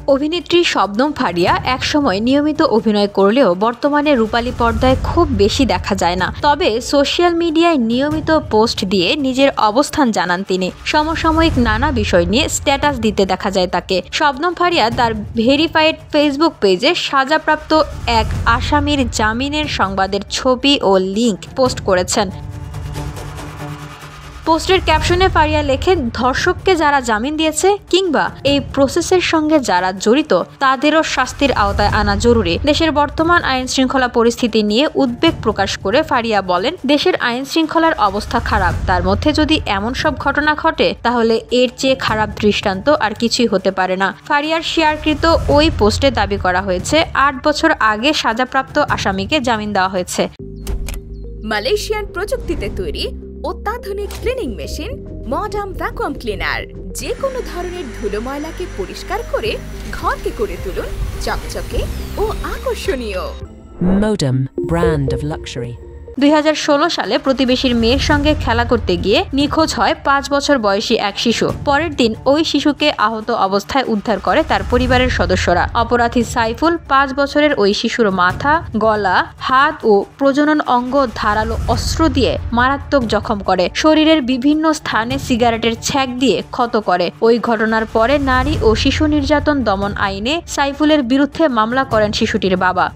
অভিনেত্রী শবনম ফারিয়া একসময় নিয়মিত অভিনয় করলেও বর্তমানে রূপালী পর্দায় খুব বেশি দেখা যায় না। তবে সোশ্যাল মিডিয়ায় নিয়মিত পোস্ট দিয়ে নিজের অবস্থান জানান তিনি। সমসাময়িক নানা বিষয় নিয়ে স্ট্যাটাস দিতে দেখা যায় তাকে। শবনম ফারিয়া তার ভেরিফাইড ফেসবুক পেজে সাজাপ্রাপ্ত এক আসামির জামিনের সংবাদের ছবি ও লিংক পোস্ট করেছেন। পোস্টের ক্যাপশনে ফারিয়া লেখেন, ধর্ষককে যারা জামিন দিয়েছে কিংবা এই প্রসেসের সঙ্গে যারা জড়িত তাদেরও শাস্তির আওতায় আনা জরুরি। দেশের বর্তমান আইন শৃঙ্খলা পরিস্থিতি নিয়ে উদ্বেগ প্রকাশ করে ফারিয়া বলেন, দেশের আইন শৃঙ্খলার অবস্থা খারাপ। তার মধ্যে যদি এমন সব ঘটনা ঘটে তাহলে এর চেয়ে খারাপ দৃষ্টান্ত আর কিছুই হতে পারে না। ফারিয়ার শেয়ারকৃত ওই পোস্টে দাবি করা হয়েছে ৮ বছর আগে সাজাপ্রাপ্ত আসামিকে জামিন দেওয়া হয়েছে। মালয়েশিয়ান প্রযুক্তিতে তৈরি অত্যাধুনিক cleaning machine modern vacuum cleaner যে কোনো ধরনের ধুলো ময়লাকে পরিষ্কার করে ঘরকে করে তুলুন চকচকে ও আকর্ষণীয়। Modem, brand of luxury. 2016 সালে প্রতিবেশীর মেয়ের সঙ্গে খেলা করতে গিয়ে নিখোঁজ হয় 5 বছর বয়সী এক শিশু। পরের দিন ওই শিশুকে আহত অবস্থায় উদ্ধার করে তার পরিবারের সদস্যরা। অপরাধী সাইফুল 5 বছরের ওই শিশুর মাথা, গলা, হাত ও প্রজনন অঙ্গ ধারালো অস্ত্র দিয়ে মারাত্মক জখম করে। শরীরের বিভিন্ন স্থানে সিগারেটের ছ্যাঁক দিয়ে ক্ষত করে। ওই ঘটনার পরে নারী ও শিশু নির্যাতন দমন আইনে সাইফুলের বিরুদ্ধে মামলা করেন শিশুটির বাবা।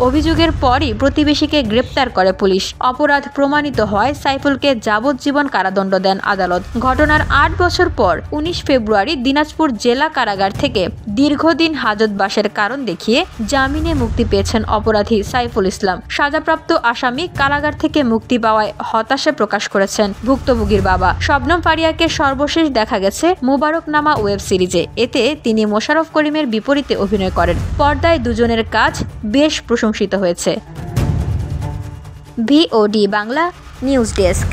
অভিযোগের পরই প্রতিবেশীকে গ্রেপ্তার করে পুলিশ। অপরাধ প্রমাণিত হয় সাইফুলকে যাবজ্জীবন কারাদণ্ড দেন আদালত। ঘটনার ৮ বছর পর ১৯ ফেব্রুয়ারি দিনাজপুর জেলা কারাগার থেকে দীর্ঘদিন হাজতবাসের কারণ দেখিয়ে জামিনে মুক্তি পেয়েছেন অপরাধী সাইফুল ইসলাম। সাজাপ্রাপ্ত আসামি কারাগার থেকে মুক্তি পাওয়ায় হতাশা প্রকাশ করেছেন ভুক্তভোগীর বাবা। শবনম ফারিয়াকে সর্বশেষ দেখা গেছে মোবারকনামা ওয়েব সিরিজে। এতে তিনি মোশাররফ করিমের বিপরীতে অভিনয় করেন। পর্দায় দুজনের কাজ বেশ প্রশংসিত হয়েছে। VOD Bangla news desk.